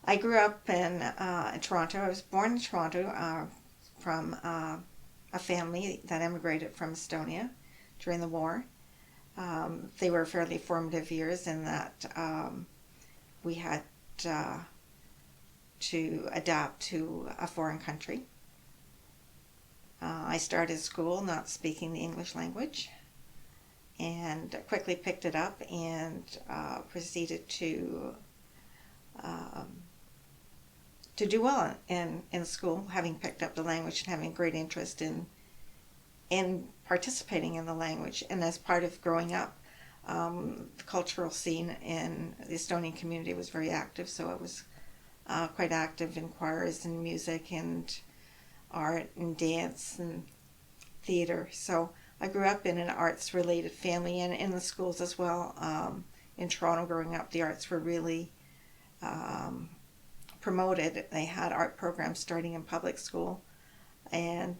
I grew up in Toronto. I was born in Toronto from a family that immigrated from Estonia during the war. They were fairly formative years in that we had uh, to adapt to a foreign country. I started school not speaking the English language and quickly picked it up and proceeded um, to do well in school, having picked up the language and having great interest in participating in the language. And as part of growing up, the cultural scene in the Estonian community was very active, so it was quite active in choirs and music and art and dance and theater. So I grew up in an arts-related family and in the schools as well. In Toronto, growing up, the arts were really um, promoted. They had art programs starting in public school and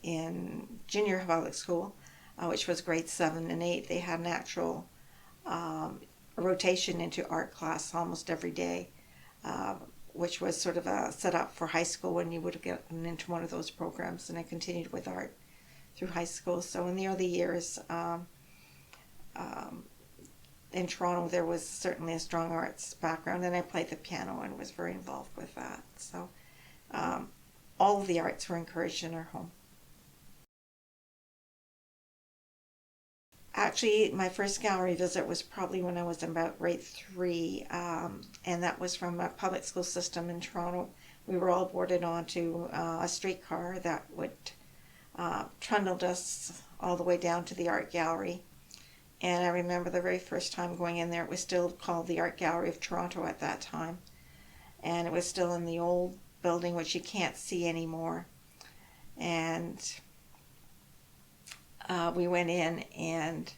in junior public school, which was grades 7 and 8. They had an actual rotation into art class almost every day, uh, which was sort of a setup for high school when you would have gotten into one of those programs. And I continued with art through high school. So in the early years, um, in Toronto, there was certainly a strong arts background, and I played the piano and was very involved with that. So um, all of the arts were encouraged in our home. Actually, my first gallery visit was probably when I was about grade 3, and that was from a public school system in Toronto. We were all boarded onto a streetcar that would trundled us all the way down to the art gallery. And I remember the very first time going in there, it was still called the Art Gallery of Toronto at that time. And it was still in the old building, which you can't see anymore. And we went in, and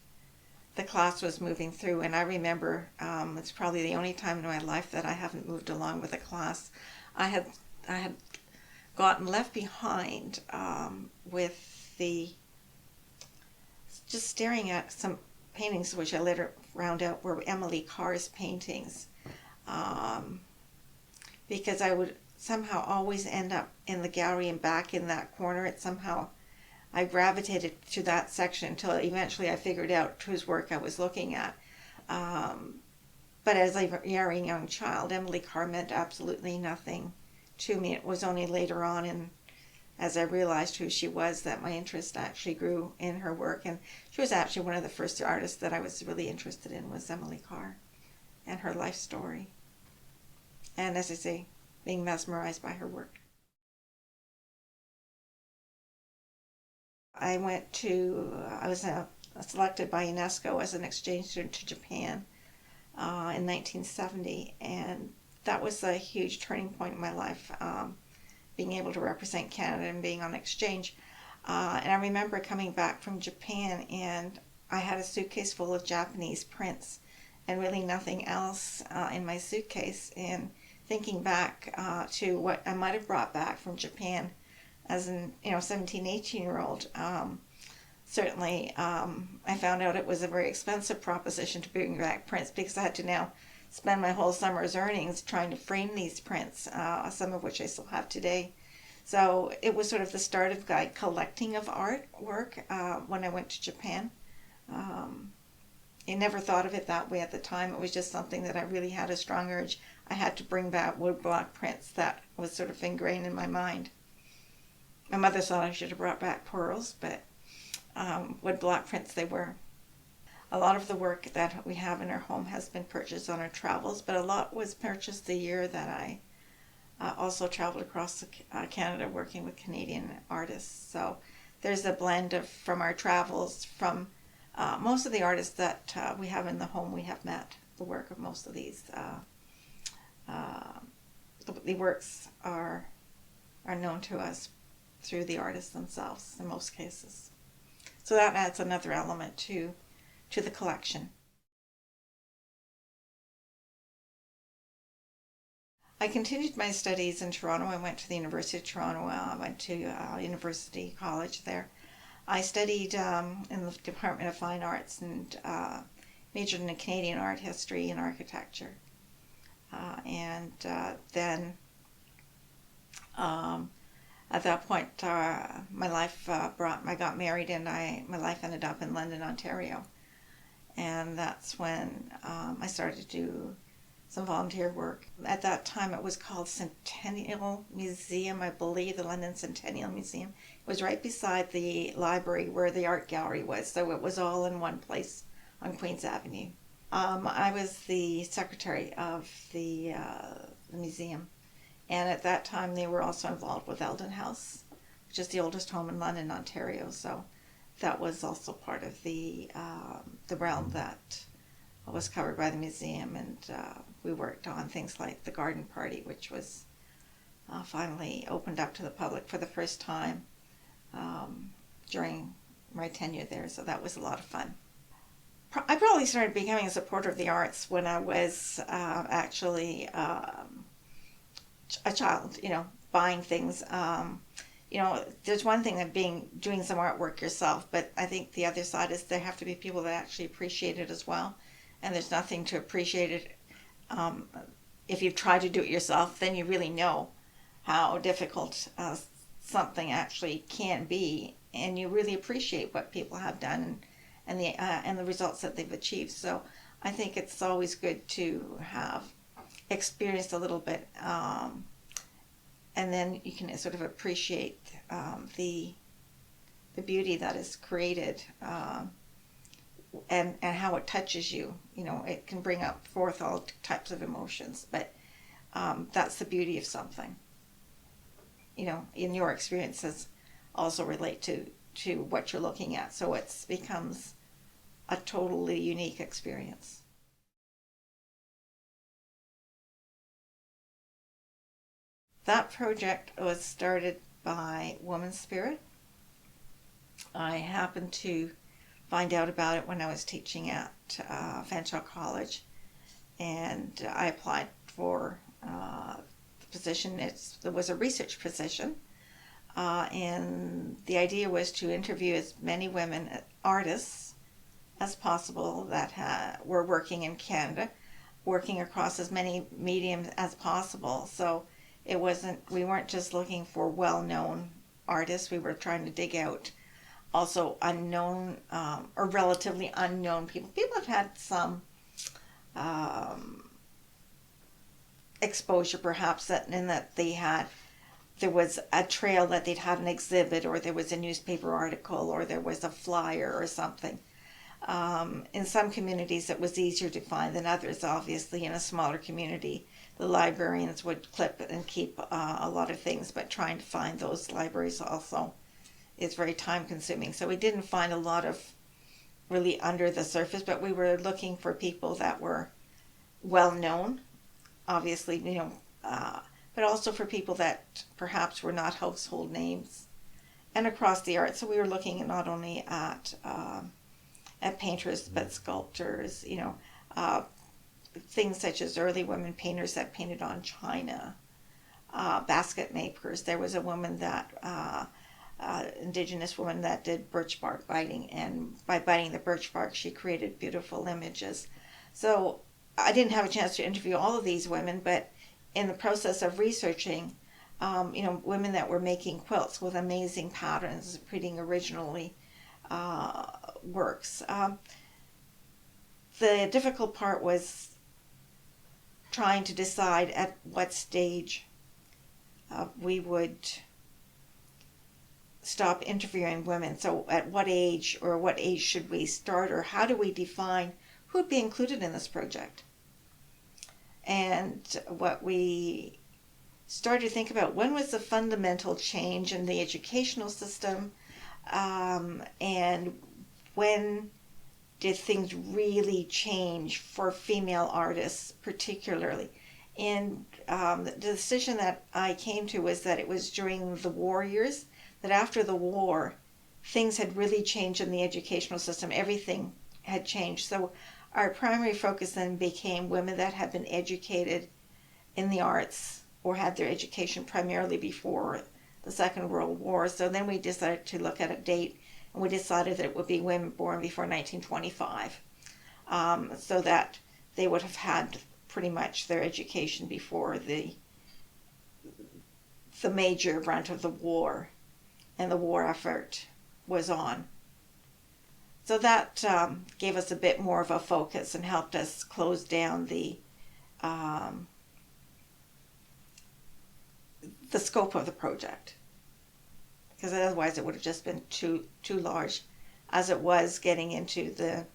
the class was moving through. And I remember it's probably the only time in my life that I haven't moved along with a class. I had gotten left behind with the just staring at some paintings, which I later found out were Emily Carr's paintings, um, because I would somehow always end up in the gallery and back in that corner. It somehow I gravitated to that section until eventually I figured out whose work I was looking at. Um, but as a very young child, Emily Carr meant absolutely nothing to me. It was only later on, and as I realized who she was, that my interest actually grew in her work. And she was actually one of the first artists that I was really interested in, was Emily Carr and her life story. And as I say, being mesmerized by her work. I was selected by UNESCO as an exchange student to Japan in 1970, and that was a huge turning point in my life. Being able to represent Canada and being on exchange. And I remember coming back from Japan, and I had a suitcase full of Japanese prints and really nothing else in my suitcase. And thinking back to what I might have brought back from Japan as an 17, 18-year-old, certainly I found out it was a very expensive proposition to bring back prints, because I had to now spend my whole summer's earnings trying to frame these prints, some of which I still have today. So it was sort of the start of my collecting of artwork when I went to Japan. I never thought of it that way at the time. It was just something that I really had a strong urge. I had to bring back woodblock prints. That was sort of ingrained in my mind. My mother thought I should have brought back pearls, but woodblock prints they were. A lot of the work that we have in our home has been purchased on our travels, but a lot was purchased the year that I also traveled across Canada working with Canadian artists. So there's a blend of from our travels, from most of the artists that we have in the home. We have met the work of most of these. The works are known to us through the artists themselves in most cases. So that adds another element to the collection. I continued my studies in Toronto. I went to the University of Toronto. I went to University College there. I studied in the Department of Fine Arts and majored in Canadian art history and architecture. Then at that point, my life I got married, and my life ended up in London, Ontario. And that's when I started to do some volunteer work. At that time, it was called Centennial Museum, I believe, the London Centennial Museum. It was right beside the library where the art gallery was, so it was all in one place on Queen's Avenue. I was the secretary of the museum, and at that time they were also involved with Eldon House, which is the oldest home in London, Ontario. So that was also part of the realm that was covered by the museum, and we worked on things like the garden party, which was finally opened up to the public for the first time during my tenure there. So that was a lot of fun. I probably started becoming a supporter of the arts when I was actually a child, buying things. There's one thing of doing some artwork yourself, but I think the other side is there have to be people that actually appreciate it as well. And there's nothing to appreciate it. If you've tried to do it yourself, then you really know how difficult something actually can be, and you really appreciate what people have done and the results that they've achieved. So I think it's always good to have experienced a little bit, and then you can sort of appreciate the beauty that is created, and how it touches you. It can bring up forth all types of emotions, but that's the beauty of something. In your experiences also relate to what you're looking at, so it becomes a totally unique experience. That project was started by Woman Spirit. I happened to find out about it when I was teaching at Fanshawe College, and I applied for the position. It was a research position, and the idea was to interview as many women artists as possible that were working in Canada, working across as many mediums as possible. So we weren't just looking for well-known artists. We were trying to dig out also unknown or relatively unknown people that had some exposure, perhaps, in that there was a trail that they'd had an exhibit, or there was a newspaper article, or there was a flyer or something. In some communities it was easier to find than others. Obviously, in a smaller community, the librarians would clip and keep a lot of things, but trying to find those libraries also is very time consuming. So we didn't find a lot of really under the surface, but we were looking for people that were well known, obviously, but also for people that perhaps were not household names, and across the arts. So we were looking not only at painters, but sculptors, things such as early women painters that painted on china, basket makers. There was a woman Indigenous woman that did birch bark biting, and by biting the birch bark she created beautiful images. So I didn't have a chance to interview all of these women, but in the process of researching, women that were making quilts with amazing patterns, creating originally works. The difficult part was trying to decide at what stage we would stop interviewing women. So at what age should we start, or how do we define who would be included in this project? And what we started to think about, when was the fundamental change in the educational system, and when did things really change for female artists particularly? And the decision that I came to was that it was during the war years, that after the war, things had really changed in the educational system. Everything had changed. So our primary focus then became women that had been educated in the arts, or had their education primarily before the Second World War. So then we decided to look at a date, and we decided that it would be women born before 1925, so that they would have had pretty much their education before the major brunt of the war and the war effort was on. So that gave us a bit more of a focus and helped us close down the scope of the project, because otherwise it would have just been too large, as it was getting into the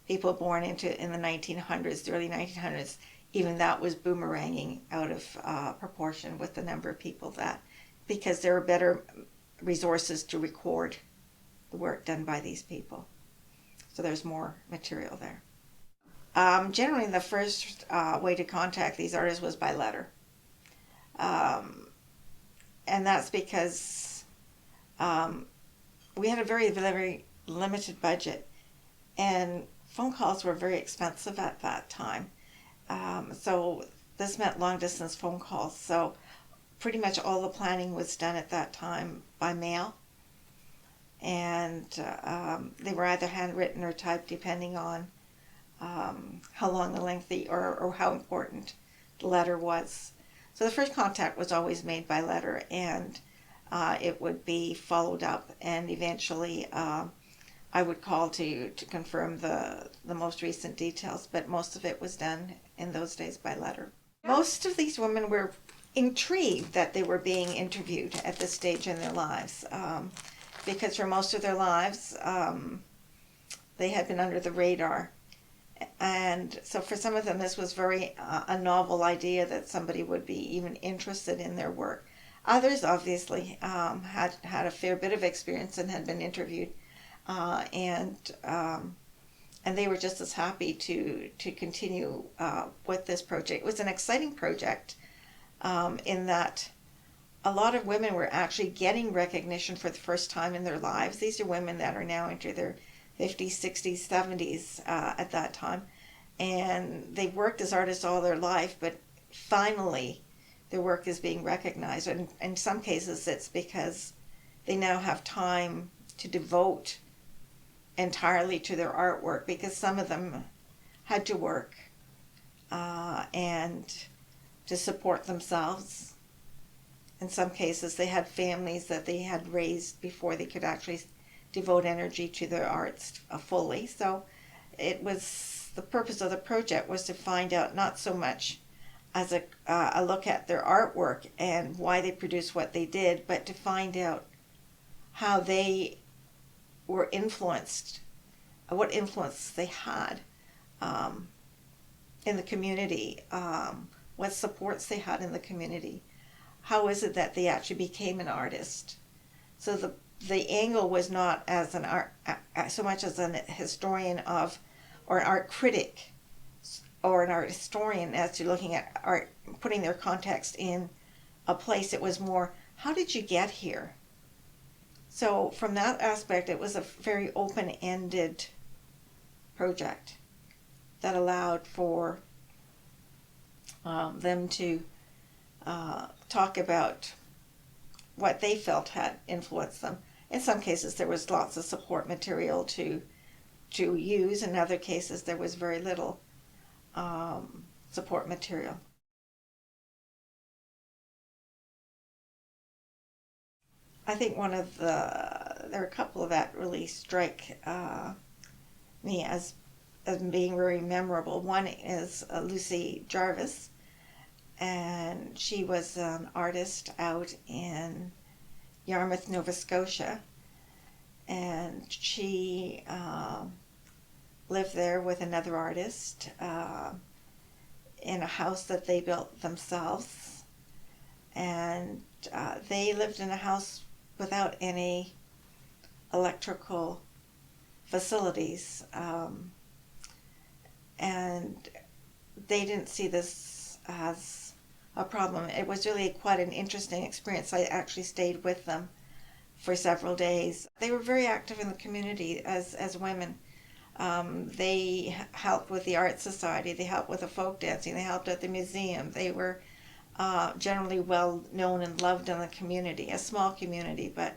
people born in the 1900s, the early 1900s. Even that was boomeranging out of proportion with the number of people because there were better resources to record the work done by these people. So there's more material there. Generally, the first way to contact these artists was by letter. And that's because we had a very, very limited budget, and phone calls were very expensive at that time. So this meant long distance phone calls. So pretty much all the planning was done at that time by mail. And they were either handwritten or typed, depending on how long the lengthy or how important the letter was. So the first contact was always made by letter, and it would be followed up, and eventually I would call to confirm the most recent details, but most of it was done in those days by letter. Most of these women were intrigued that they were being interviewed at this stage in their lives, because for most of their lives they had been under the radar. And so for some of them this was very a novel idea that somebody would be even interested in their work. Others obviously had a fair bit of experience and had been interviewed, and they were just as happy to continue with this project. It was an exciting project in that a lot of women were actually getting recognition for the first time in their lives. These are women that are now into their 50s, 60s, 70s at that time, and they've worked as artists all their life, but finally their work is being recognized. And in some cases it's because they now have time to devote entirely to their artwork, because some of them had to work and to support themselves. In some cases they had families that they had raised before they could actually devote energy to their arts fully. So it was, the purpose of the project was to find out not so much as a look at their artwork and why they produced what they did, but to find out how they were influenced, what influence they had in the community, what supports they had in the community. How is it that they actually became an artist? So the angle was not as an art, so much as an historian of, or an art critic, or an art historian as to looking at art, putting their context in a place. It was more, how did you get here? So from that aspect, it was a very open-ended project that allowed for them to talk about what they felt had influenced them. In some cases there was lots of support material to use. In other cases there was very little support material. I think there are a couple that really strike me as being very memorable. One is Lucy Jarvis, and she was an artist out in Yarmouth, Nova Scotia, and she lived there with another artist in a house that they built themselves, and they lived in a house without any electrical facilities, and they didn't see this as a problem. It was really quite an interesting experience. I actually stayed with them for several days. They were very active in the community as women. They helped with the art society, they helped with the folk dancing, they helped at the museum. They were generally well known and loved in the community, a small community, but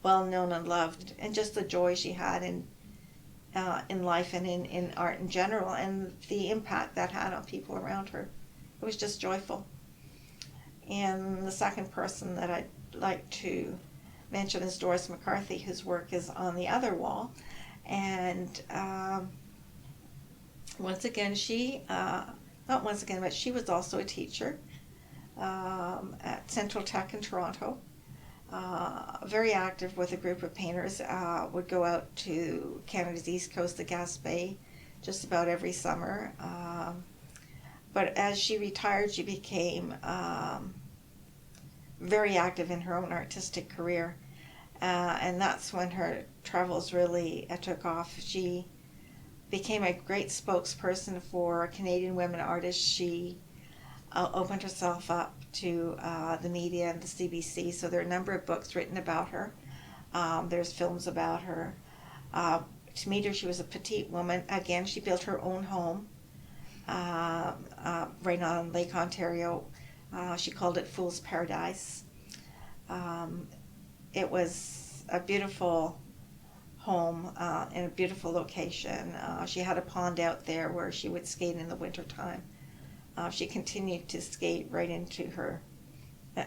well known and loved, and just the joy she had in in life and in art in general, and the impact that had on people around her. It was just joyful. And the second person that I'd like to mention is Doris McCarthy, whose work is on the other wall. And once again, not once again, but she was also a teacher at Central Tech in Toronto. Very active with a group of painters, would go out to Canada's East Coast, the Gaspé, just about every summer. But as she retired, she became very active in her own artistic career. And that's when her travels really took off. She became a great spokesperson for Canadian women artists. She opened herself up to the media and the CBC, so there are a number of books written about her. There's films about her. To meet her, she was a petite woman. Again, she built her own home right on Lake Ontario. She called it Fool's Paradise. It was a beautiful home in a beautiful location. She had a pond out there where she would skate in the wintertime. She continued to skate right into her,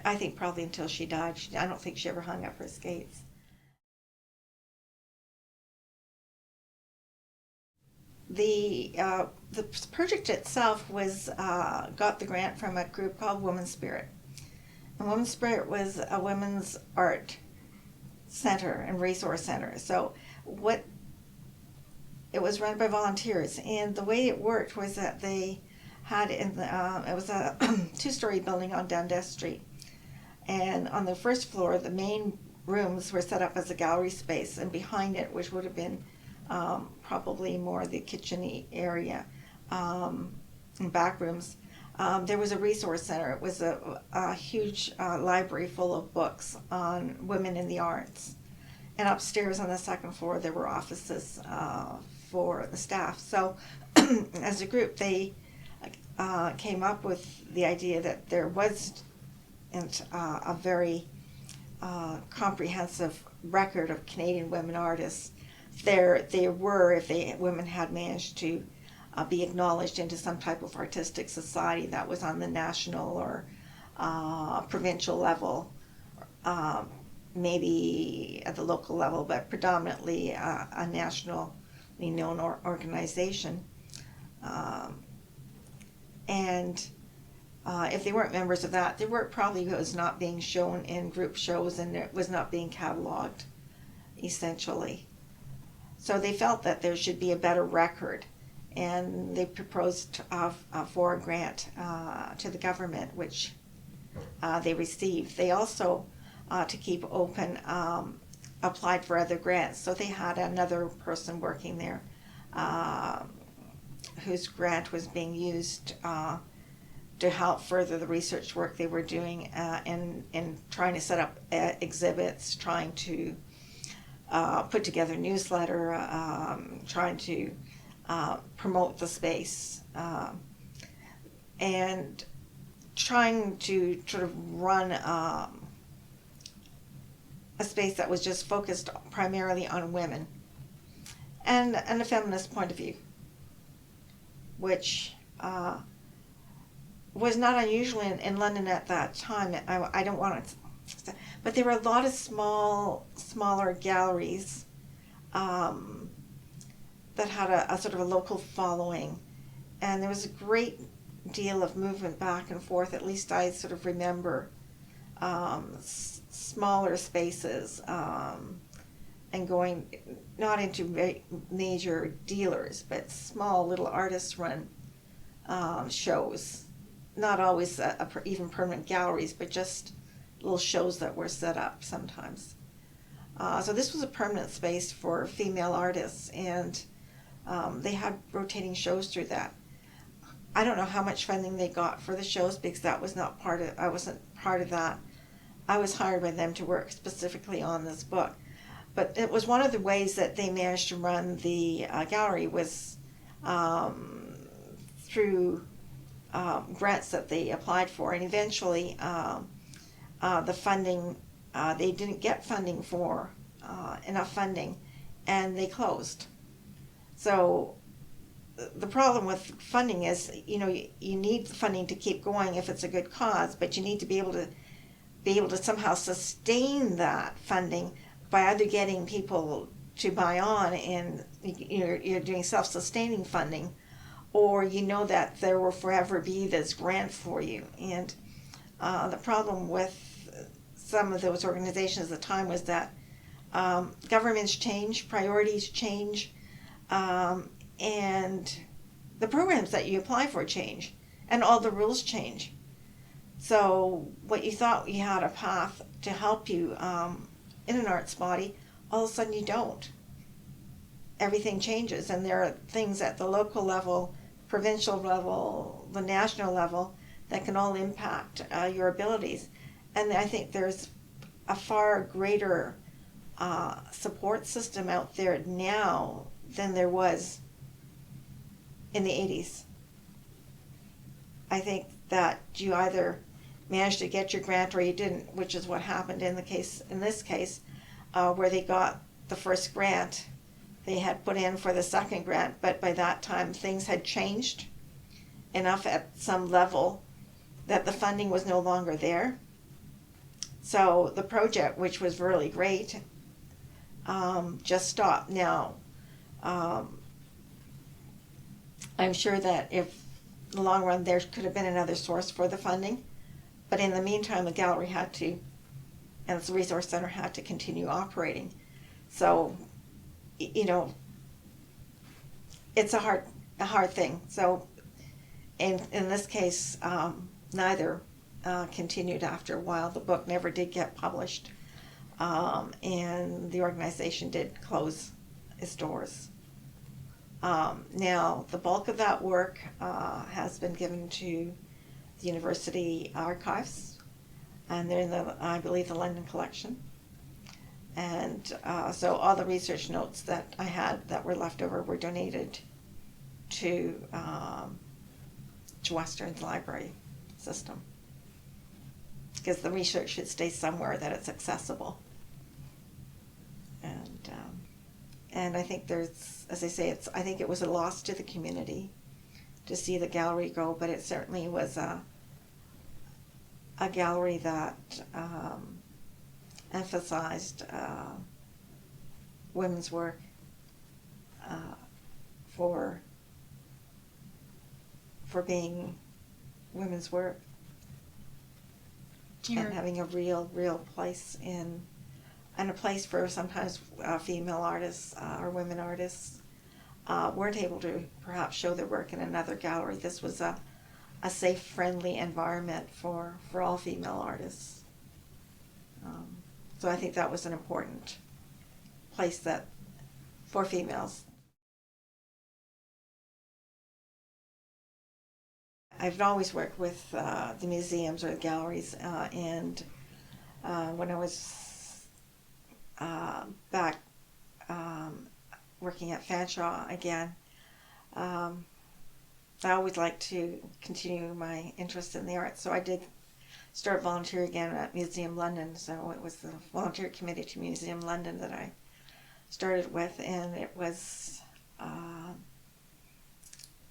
I think probably until she died. I don't think she ever hung up her skates. The project itself was got the grant from a group called Women's Spirit. And Women's Spirit was a women's art center and resource center. So it was run by volunteers, and the way it worked was that they had it was a two-story building on Dundas Street, and on the first floor the main rooms were set up as a gallery space, and behind it, which would have been probably more the kitchen-y area and back rooms, there was a resource center. It was a huge library full of books on women in the arts, and upstairs on the second floor there were offices for the staff. So as a group they came up with the idea that there was a very comprehensive record of Canadian women artists. There were, if women had managed to be acknowledged into some type of artistic society that was on the national or provincial level, maybe at the local level, but predominantly a nationally known organization. And if they weren't members of that, their work probably was not being shown in group shows, and it was not being cataloged, essentially. So they felt that there should be a better record, and they proposed for a grant to the government, which they received. They also, to keep open, applied for other grants. So they had another person working there whose grant was being used to help further the research work they were doing in trying to set up exhibits, trying to put together a newsletter, trying to promote the space, and trying to sort of run a space that was just focused primarily on women and a feminist point of view, which was not unusual in London at that time. I don't want to, but there were a lot of smaller galleries that had a sort of a local following, and there was a great deal of movement back and forth. At least I sort of remember smaller spaces and going not into major dealers, but small little artist-run shows. Not always even permanent galleries, but just little shows that were set up sometimes. So this was a permanent space for female artists, and they had rotating shows through that. I don't know how much funding they got for the shows, because that was not part of, I wasn't part of that. I was hired by them to work specifically on this book. But it was one of the ways that they managed to run the gallery was through grants that they applied for, and eventually the funding, they didn't get funding for enough funding, and they closed. So the problem with funding is, you need funding to keep going if it's a good cause, but you need to be able to somehow sustain that funding by either getting people to buy on, and you're doing self-sustaining funding, or that there will forever be this grant for you. And the problem with some of those organizations at the time was that governments change, priorities change, and the programs that you apply for change, and all the rules change. So what you thought you had a path to help you in an arts body, all of a sudden you don't. Everything changes, and there are things at the local level, provincial level, the national level that can all impact your abilities. And I think there's a far greater support system out there now than there was in the 80s. I think that you either managed to get your grant or you didn't, which is what happened in this case, where they got the first grant. They had put in for the second grant, but by that time things had changed enough at some level that the funding was no longer there. So the project, which was really great, just stopped. Now, I'm sure that if in the long run there could have been another source for the funding, but in the meantime the gallery had to, and the resource center had to continue operating. So, it's a hard thing. So in this case, neither continued after a while. The book never did get published, and the organization did close its doors. Now, the bulk of that work has been given to the university archives, and they're in I believe, the London collection. And so all the research notes that I had that were left over were donated to Western's library system, because the research should stay somewhere that it's accessible. And I think there's, as I say, I think it was a loss to the community to see the gallery go, but it certainly was a gallery that emphasized women's work for being women's work, and having a real place and a place for sometimes female artists or women artists weren't able to perhaps show their work in another gallery. This was a safe, friendly environment for all female artists. So I think that was an important place for females. I've always worked with the museums or the galleries, and when I was back working at Fanshawe again, I always liked to continue my interest in the arts, so I did start volunteering again at Museum London. So it was the volunteer committee to Museum London that I started with, and it was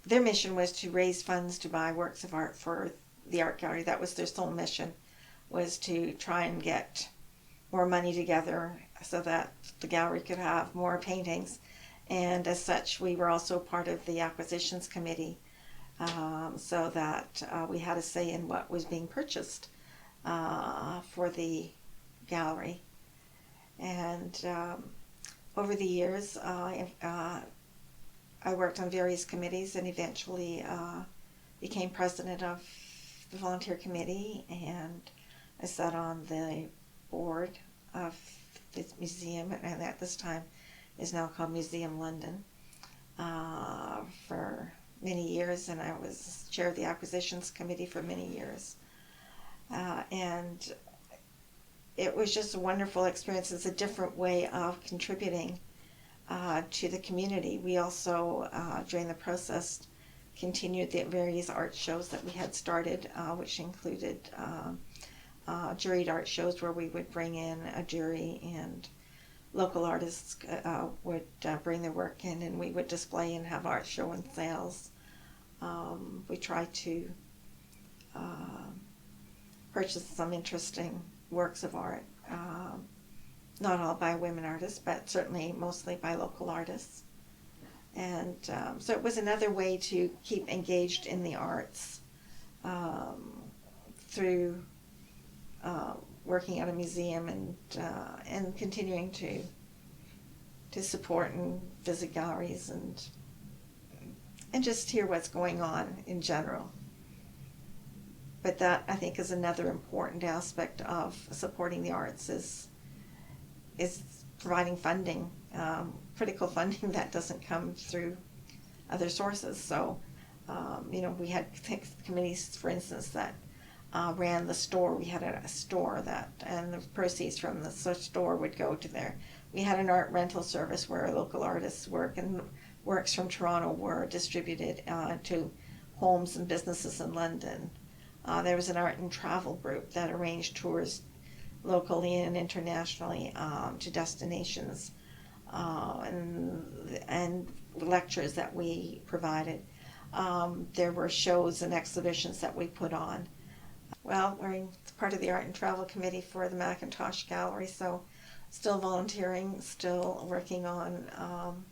their mission was to raise funds to buy works of art for the art gallery. That was their sole mission, was to try and get more money together so that the gallery could have more paintings. And as such, we were also part of the acquisitions committee, so that we had a say in what was being purchased for the gallery. And over the years, I worked on various committees and eventually became president of the volunteer committee, and I sat on the board of the museum, and at this time is now called Museum London, for many years, and I was chair of the acquisitions committee for many years. And it was just a wonderful experience. It's a different way of contributing to the community. We also, during the process, continued the various art shows that we had started, which included juried art shows where we would bring in a jury and local artists would bring their work in, and we would display and have art show and sales. We try to purchase some interesting works of art, not all by women artists, but certainly mostly by local artists. And so it was another way to keep engaged in the arts througworking at a museum and continuing to support and visit galleries and just hear what's going on in general. But that, I think, is another important aspect of supporting the arts is providing funding, critical funding that doesn't come through other sources. So, we had committees, for instance, that ran the store. We had a store and the proceeds from the store would go to there. We had an art rental service where local artists' works from Toronto were distributed to homes and businesses in London. There was an art and travel group that arranged tours locally and internationally to destinations, and lectures that we provided. There were shows and exhibitions that we put on. Well, we're part of the Art and Travel Committee for the McIntosh Gallery, so still volunteering, still working on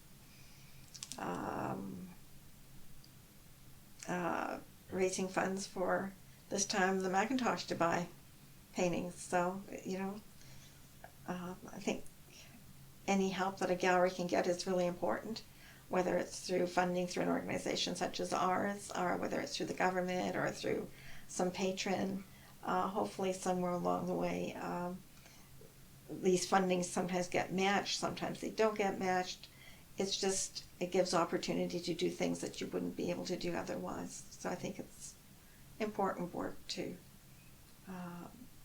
raising funds for this time the McIntosh to buy paintings. So, I think any help that a gallery can get is really important, whether it's through funding through an organization such as ours, or whether it's through the government or through some patron. Hopefully somewhere along the way, these fundings sometimes get matched, sometimes they don't get matched. It's just, it gives opportunity to do things that you wouldn't be able to do otherwise. So I think it's important work to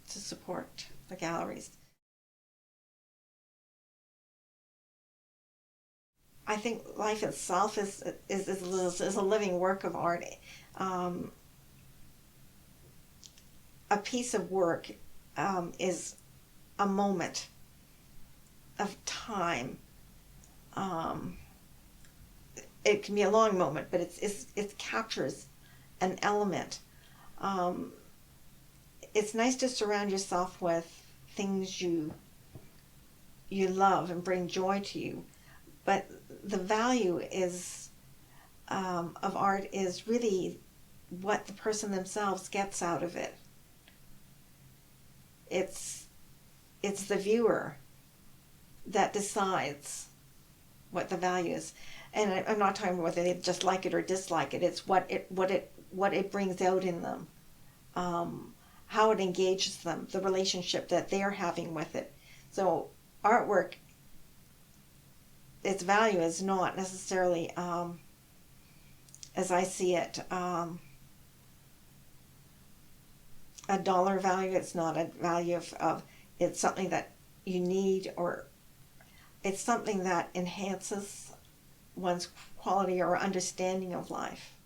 support the galleries. I think life itself is a living work of art. A piece of work is a moment of time. It can be a long moment, but it captures an element. It's nice to surround yourself with things you love and bring joy to you, but the value of art is really what the person themselves gets out of it. It's the viewer that decides what the value is, and I'm not talking about whether they just like it or dislike it. It's what it brings out in them, how it engages them, the relationship that they're having with it. So artwork, its value is not necessarily, as I see it, a dollar value. It's not a value of it's something that you need, or it's something that enhances one's quality or understanding of life.